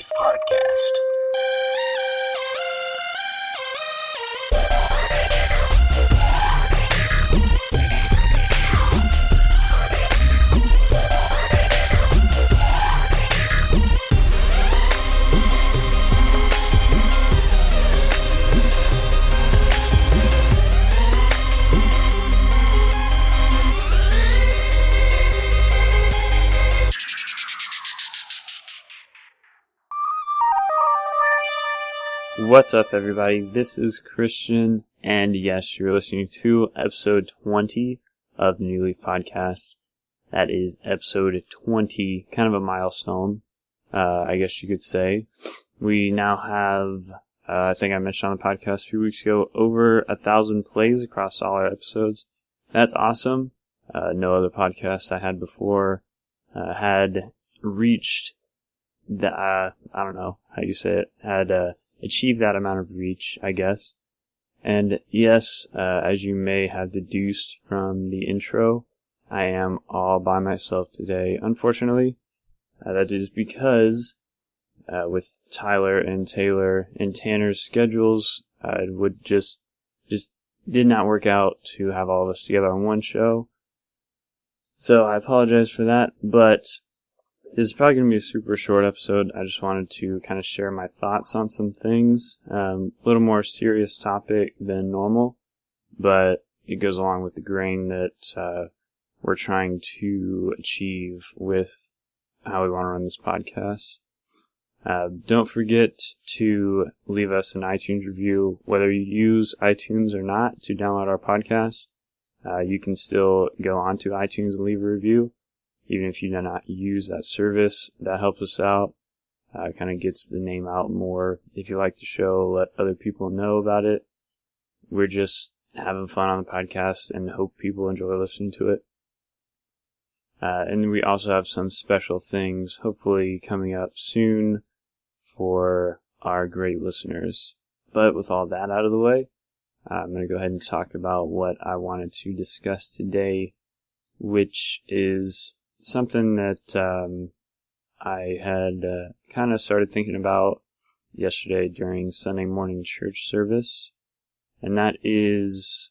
Leaf Podcast. What's up, everybody? This is Christian, and yes, you're listening to episode 20 of the New Leaf Podcast. That is episode 20, kind of a milestone, I guess you could say. We now have, I think I mentioned on the podcast a few weeks ago, over 1,000 plays across all our episodes. That's awesome. No other podcasts I had before had reached the, I don't know how you say it, had achieve that amount of reach, I guess. And yes, as you may have deduced from the intro, I am all by myself today, unfortunately. That is because with Tyler and Taylor and Tanner's schedules, it would just did not work out to have all of us together on one show. So I apologize for that, but this is probably going to be a super short episode. I just wanted to kind of share my thoughts on some things. A little more serious topic than normal, but it goes along with the grain that we're trying to achieve with how we want to run this podcast. Don't forget to leave us an iTunes review. Whether you use iTunes or not to download our podcast, you can still go onto iTunes and leave a review. Even if you do not use that service, that helps us out. Kind of gets the name out more. If you like the show, let other people know about it. We're just having fun on the podcast and hope people enjoy listening to it. And we also have some special things, hopefully coming up soon for our great listeners. But with all that out of the way, I'm going to go ahead and talk about what I wanted to discuss today, which is something that I had kind of started thinking about yesterday during Sunday morning church service, and that is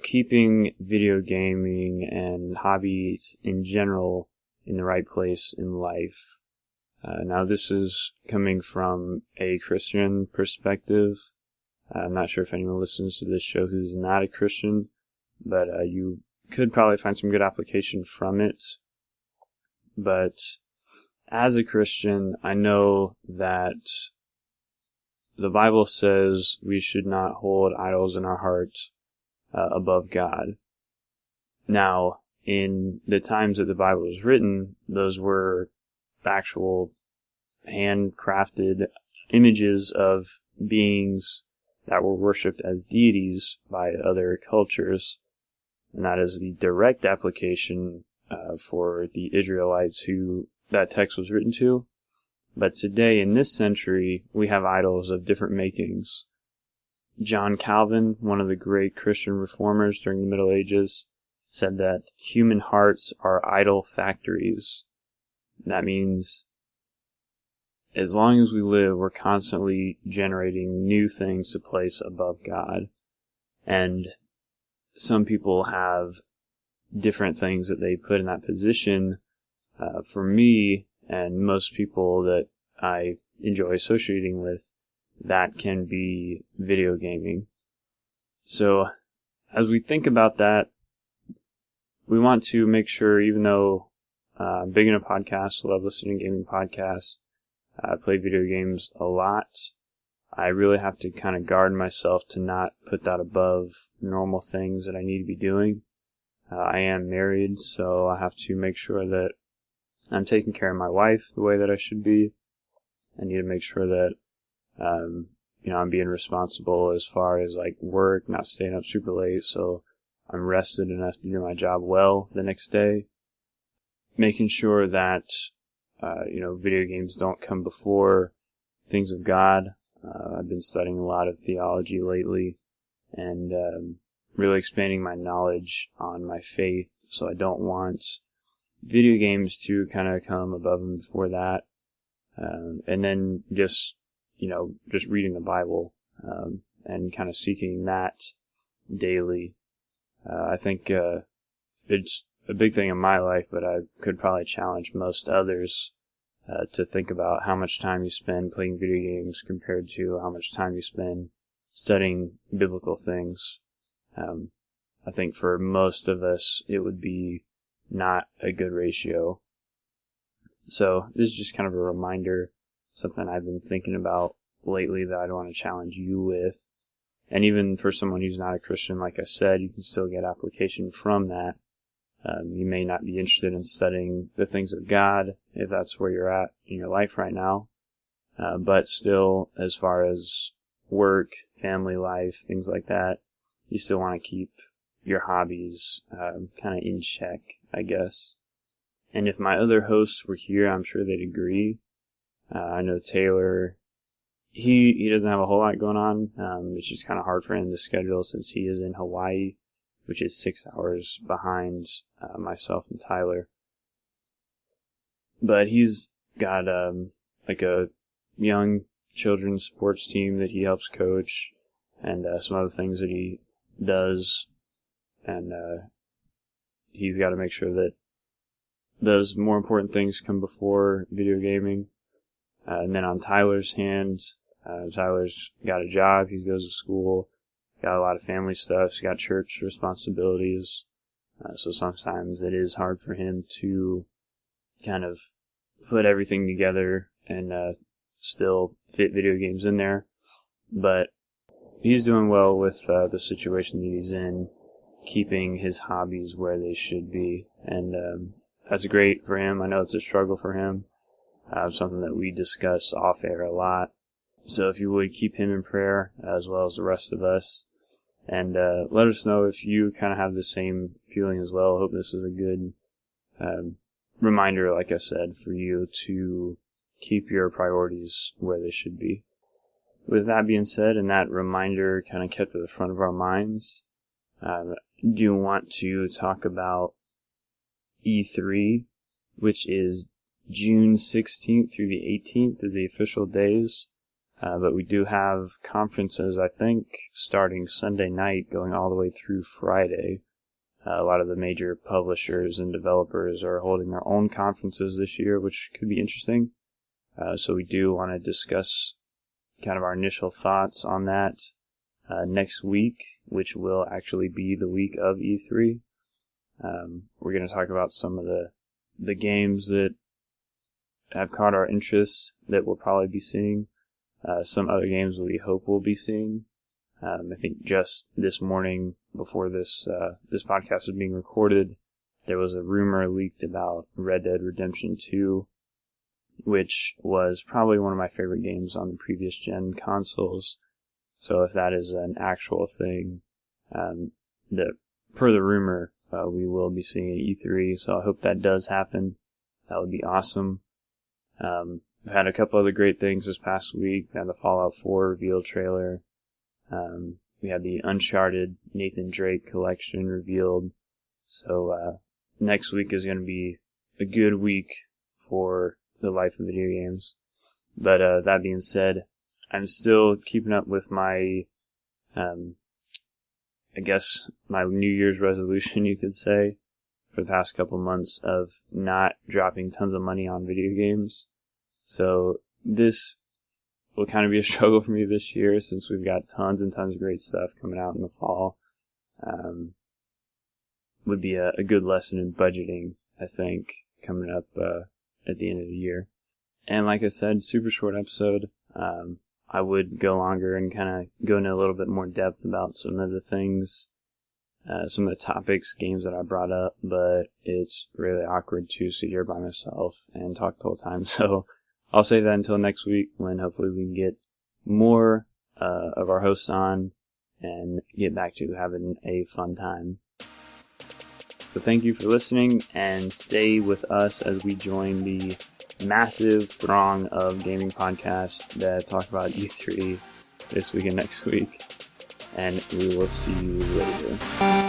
keeping video gaming and hobbies in general in the right place in life. Now, this is coming from a Christian perspective. I'm not sure if anyone listens to this show who's not a Christian, but you could probably find some good application from it. But as a Christian, I know that the Bible says we should not hold idols in our heart above God. Now, in the times that the Bible was written, those were actual handcrafted images of beings that were worshipped as deities by other cultures. And that is the direct application for the Israelites who that text was written to. But today, in this century, we have idols of different makings. John Calvin, one of the great Christian reformers during the Middle Ages, said that human hearts are idol factories. That means as long as we live, we're constantly generating new things to place above God. And some people have different things that they put in that position. For me, and most people that I enjoy associating with, that can be video gaming. So, as we think about that, we want to make sure, even though I'm big into podcasts, love listening to gaming podcasts, I play video games a lot, I really have to kind of guard myself to not put that above normal things that I need to be doing. I am married, so I have to make sure that I'm taking care of my wife the way that I should be. I need to make sure that, I'm being responsible as far as like work, not staying up super late, so I'm rested enough to do my job well the next day. Making sure that, video games don't come before things of God. I've been studying a lot of theology lately, and really expanding my knowledge on my faith, so I don't want video games to kind of come above and before that. And then just reading the Bible, and kind of seeking that daily. I think, it's a big thing in my life, but I could probably challenge most others, to think about how much time you spend playing video games compared to how much time you spend studying biblical things. I think for most of us, it would be not a good ratio. So this is just kind of a reminder, something I've been thinking about lately that I'd want to challenge you with. And even for someone who's not a Christian, like I said, you can still get application from that. You may not be interested in studying the things of God, if that's where you're at in your life right now. But still, as far as work, family life, things like that, you still want to keep your hobbies kind of in check, I guess. And if my other hosts were here, I'm sure they'd agree. I know Taylor, he doesn't have a whole lot going on. It's just kind of hard for him to schedule since he is in Hawaii, which is 6 hours behind myself and Tyler. But he's got like a young children's sports team that he helps coach, and some other things that he does. And he's got to make sure that those more important things come before video gaming. And then on Tyler's hand, Tyler's got a job, he goes to school, got a lot of family stuff, he's got church responsibilities. So sometimes it is hard for him to kind of put everything together and still fit video games in there. But he's doing well with the situation that he's in, keeping his hobbies where they should be. And that's great for him. I know it's a struggle for him. Something that we discuss off air a lot. So if you would keep him in prayer, as well as the rest of us. And let us know if you kind of have the same feeling as well. I hope this is a good reminder, like I said, for you to keep your priorities where they should be. With that being said, and that reminder kind of kept at the front of our minds, do you want to talk about E3, which is June 16th through the 18th is the official days. But we do have conferences, I think, starting Sunday night, going all the way through Friday. A lot of the major publishers and developers are holding their own conferences this year, which could be interesting. So we do want to discuss kind of our initial thoughts on that next week, which will actually be the week of E3. We're going to talk about some of the games that have caught our interest that we'll probably be seeing. Some other games we hope we'll be seeing. I think just this morning, before this podcast is being recorded, there was a rumor leaked about Red Dead Redemption 2, which was probably one of my favorite games on the previous gen consoles. So if that is an actual thing, per the rumor, we will be seeing at E3. So I hope that does happen. That would be awesome. We've had a couple other great things this past week. We had the Fallout 4 reveal trailer. We had the Uncharted Nathan Drake collection revealed. So next week is going to be a good week for the life of video games. But that being said, I'm still keeping up with my, I guess, my New Year's resolution, you could say, for the past couple months of not dropping tons of money on video games. So this will kind of be a struggle for me this year since we've got tons and tons of great stuff coming out in the fall. Would be a good lesson in budgeting, I think, coming up at the end of the year. And like I said, super short episode. I would go longer and kind of go into a little bit more depth about some of the things, some of the topics, games that I brought up, but it's really awkward to sit here by myself and talk the whole time. So I'll save that until next week when hopefully we can get more of our hosts on and get back to having a fun time. So thank you for listening, and stay with us as we join the massive throng of gaming podcasts that talk about E3 this week and next week. And we will see you later.